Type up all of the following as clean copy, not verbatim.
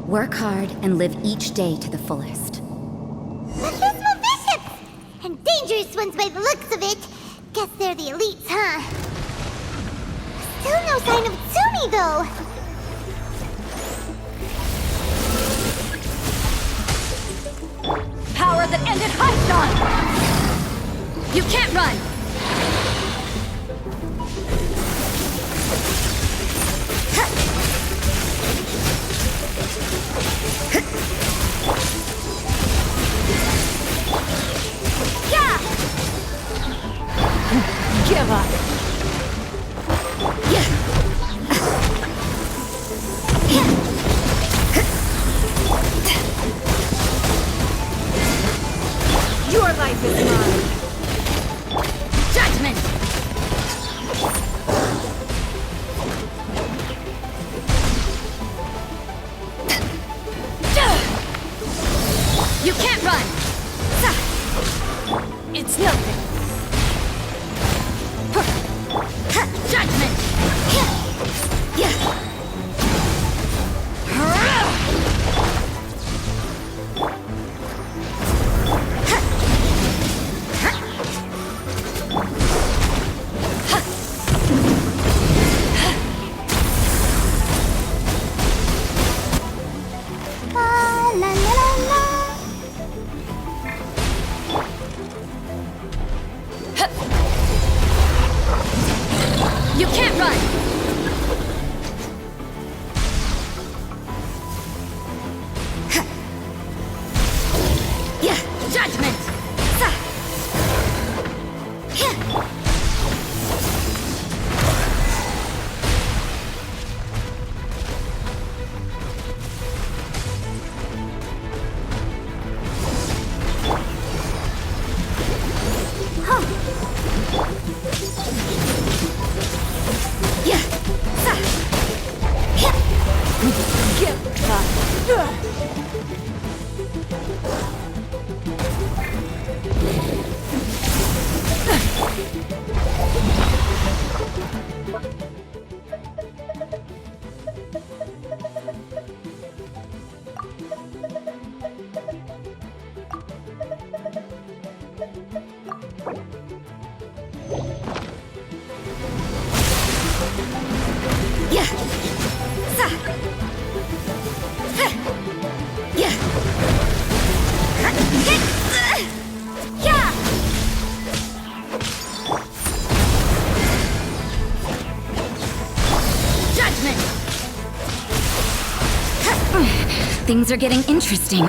Work hard and live each day to the fullest. Baptismal bishops! And dangerous ones by the looks of it. Guess they're the elites, huh? Still no sign of Tsumi, though. Power that ended Haishan! You can't run! Yeah! Give up! Yeah! Your life is mine! Judgment! You can't run! It's nothing! Judgment! Yeah! La la la la. You can't run! Yeah! Judgment! Yeah! Give Yeah! Yeah! Yeah! Judgment! Things are getting interesting.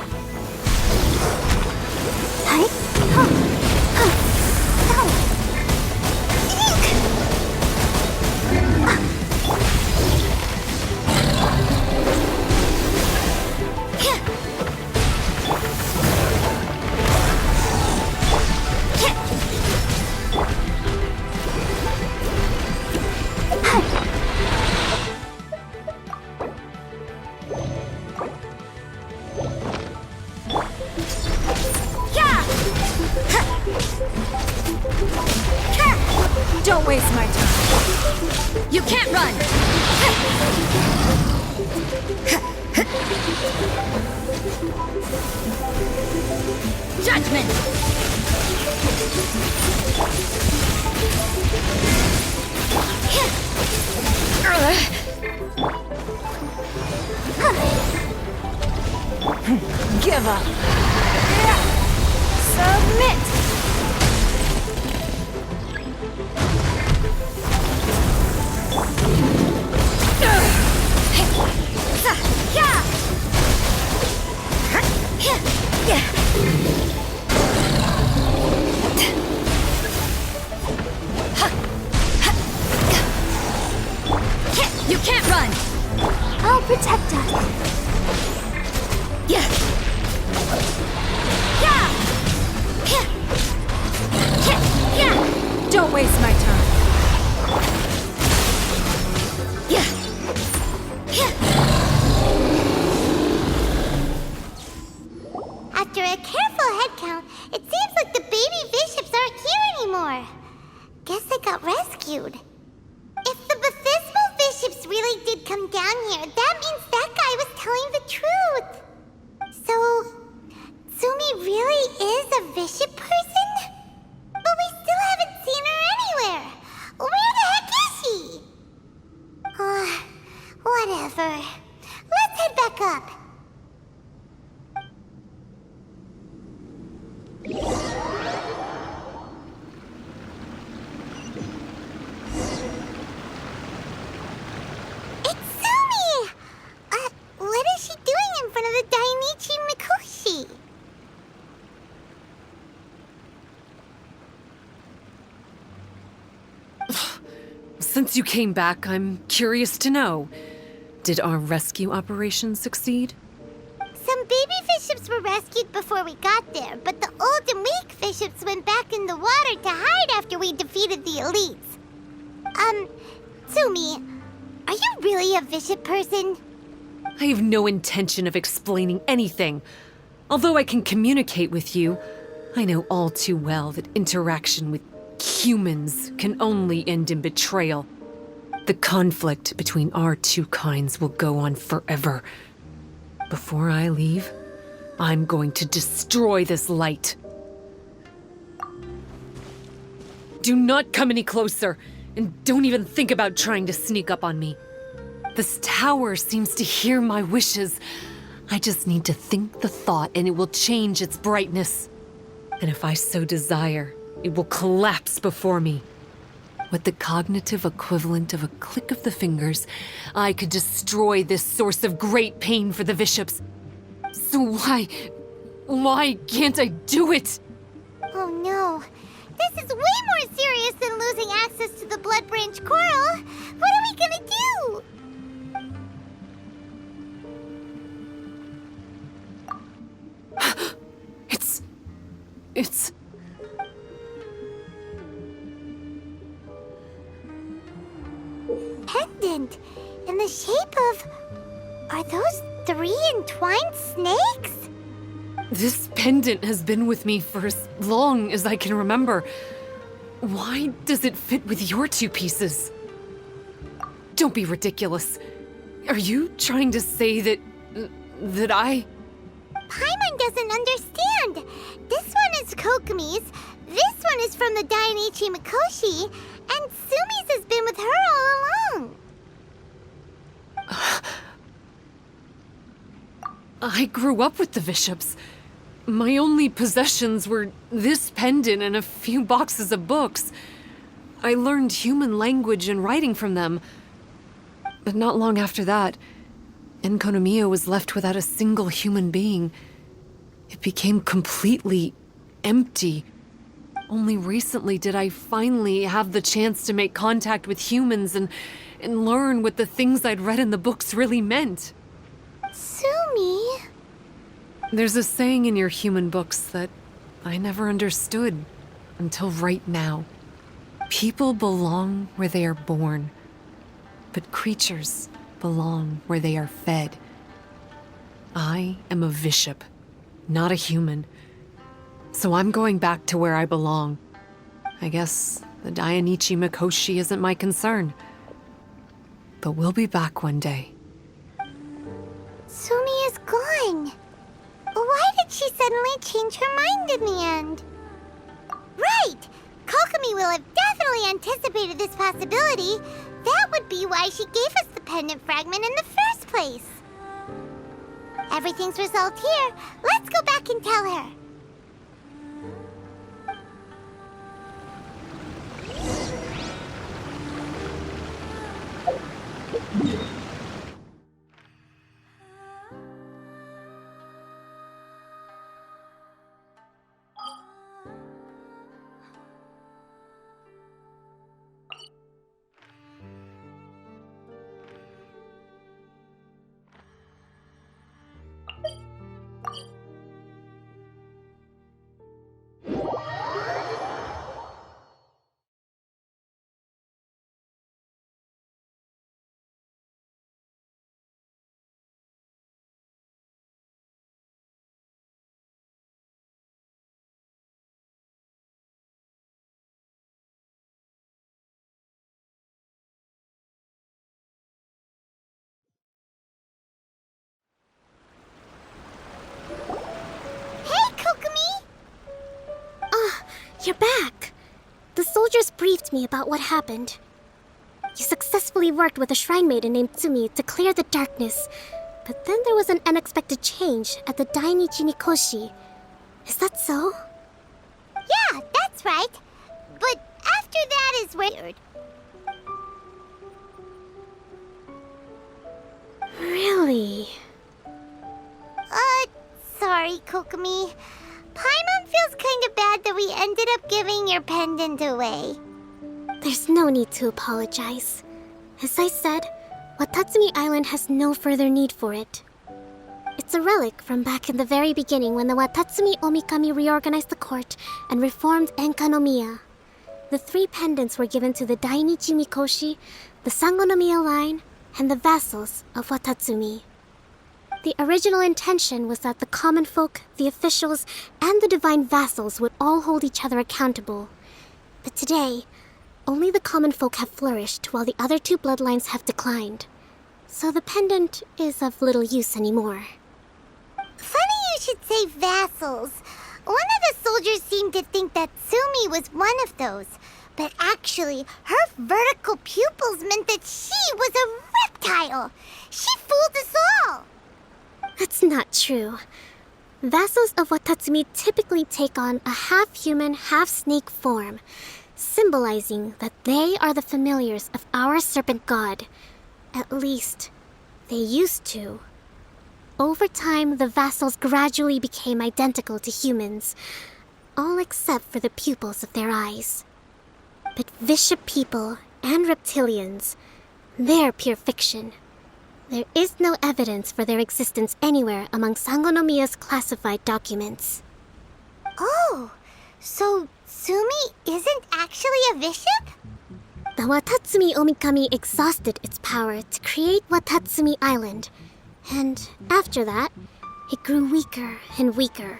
Don't waste my time. You can't run! Judgment! Give up! Submit! You can't run! I'll protect us. Yeah! Yeah! Yeah! Don't waste my time. Yeah! After a careful head count, it seems like the baby bishops aren't here anymore. Guess they got rescued. If the baptismal bishops really did come down here, that means that guy was telling the truth. Whatever. Let's head back up. It's Sumi! What is she doing in front of the Dainichi Mikoshi? Since you came back, I'm curious to know. Did our rescue operation succeed? Some baby fish ships were rescued before we got there, but the old and weak fish ships went back in the water to hide after we defeated the elites. Sumi, are you really a Bishop person? I have no intention of explaining anything. Although I can communicate with you, I know all too well that interaction with humans can only end in betrayal. The conflict between our two kinds will go on forever. Before I leave, I'm going to destroy this light. Do not come any closer, and don't even think about trying to sneak up on me. This tower seems to hear my wishes. I just need to think the thought and it will change its brightness. And if I so desire, it will collapse before me. With the cognitive equivalent of a click of the fingers, I could destroy this source of great pain for the bishops. So why can't I do it? Oh no. This is way more serious than losing access to the Blood Branch Coral. What are we gonna do? It's... Pendant in the shape of... Are those 3 entwined snakes? This pendant has been with me for as long as I can remember. Why does it fit with your 2 pieces? Don't be ridiculous. Are you trying to say that I... Paimon doesn't understand. This one is Kokomi's, this one is from the Dainichi Mikoshi, and Sumi's has been with her all along. I grew up with the bishops. My only possessions were this pendant and a few boxes of books. I learned human language and writing from them. But not long after that, Enkonomiya was left without a single human being. It became completely empty. Only recently did I finally have the chance to make contact with humans and learn what the things I'd read in the books really meant. Sumi? There's a saying in your human books that I never understood until right now. People belong where they are born, but creatures belong where they are fed. I am a bishop, not a human. So I'm going back to where I belong. I guess the Dainichi Mikoshi isn't my concern. But we'll be back one day. Sumi is gone. Why did she suddenly change her mind in the end? Right! Kokomi will have definitely anticipated this possibility. That would be why she gave us the pendant fragment in the first place. Everything's resolved here. Let's go back and tell her. You're back. The soldiers briefed me about what happened. You successfully worked with a shrine maiden named Tsumi to clear the darkness. But then there was an unexpected change at the Dainichi Mikoshi. Is that so? Yeah, that's right. But after that is weird. Really? Sorry, Kokomi. Paimon feels kinda bad that we ended up giving your pendant away. There's no need to apologize. As I said, Watatsumi Island has no further need for it. It's a relic from back in the very beginning when the Watatsumi Omikami reorganized the court and reformed Enkanomiya. The 3 pendants were given to the Dainichi Mikoshi, the Sangonomiya line, and the vassals of Watatsumi. The original intention was that the common folk, the officials, and the divine vassals would all hold each other accountable. But today, only the common folk have flourished while the other 2 bloodlines have declined. So the pendant is of little use anymore. Funny you should say vassals. One of the soldiers seemed to think that Sumi was one of those. But actually, her vertical pupils meant that she was a reptile. She fooled us all. That's not true. Vassals of Watatsumi typically take on a half-human, half-snake form, symbolizing that they are the familiars of our serpent god. At least, they used to. Over time, the vassals gradually became identical to humans, all except for the pupils of their eyes. But Visha people and reptilians, they're pure fiction. There is no evidence for their existence anywhere among Sangonomiya's classified documents. Oh, so Sumi isn't actually a bishop? The Watatsumi Omikami exhausted its power to create Watatsumi Island, and after that, it grew weaker and weaker.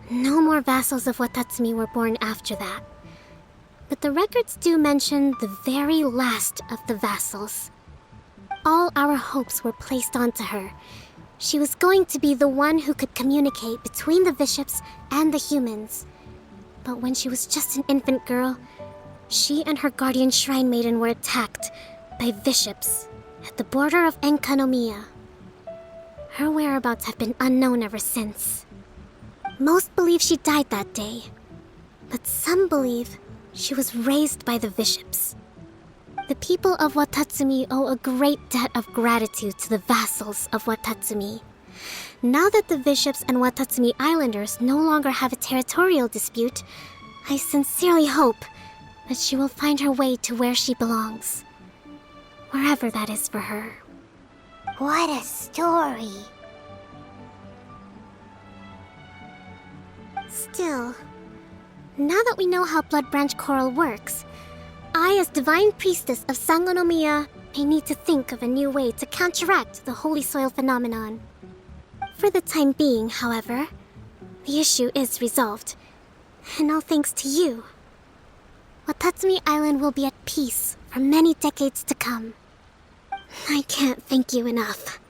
No more vassals of Watatsumi were born after that. But the records do mention the very last of the vassals. All our hopes were placed onto her. She was going to be the one who could communicate between the bishops and the humans. But when she was just an infant girl, she and her guardian shrine maiden were attacked by bishops at the border of Enkanomiya. Her whereabouts have been unknown ever since. Most believe she died that day, but some believe she was raised by the bishops. The people of Watatsumi owe a great debt of gratitude to the vassals of Watatsumi. Now that the bishops and Watatsumi Islanders no longer have a territorial dispute, I sincerely hope that she will find her way to where she belongs. Wherever that is for her. What a story. Still, now that we know how Blood Branch Coral works, I, as Divine Priestess of Sangonomiya, may need to think of a new way to counteract the Holy Soil phenomenon. For the time being, however, the issue is resolved, and all thanks to you. Watatsumi Island will be at peace for many decades to come. I can't thank you enough.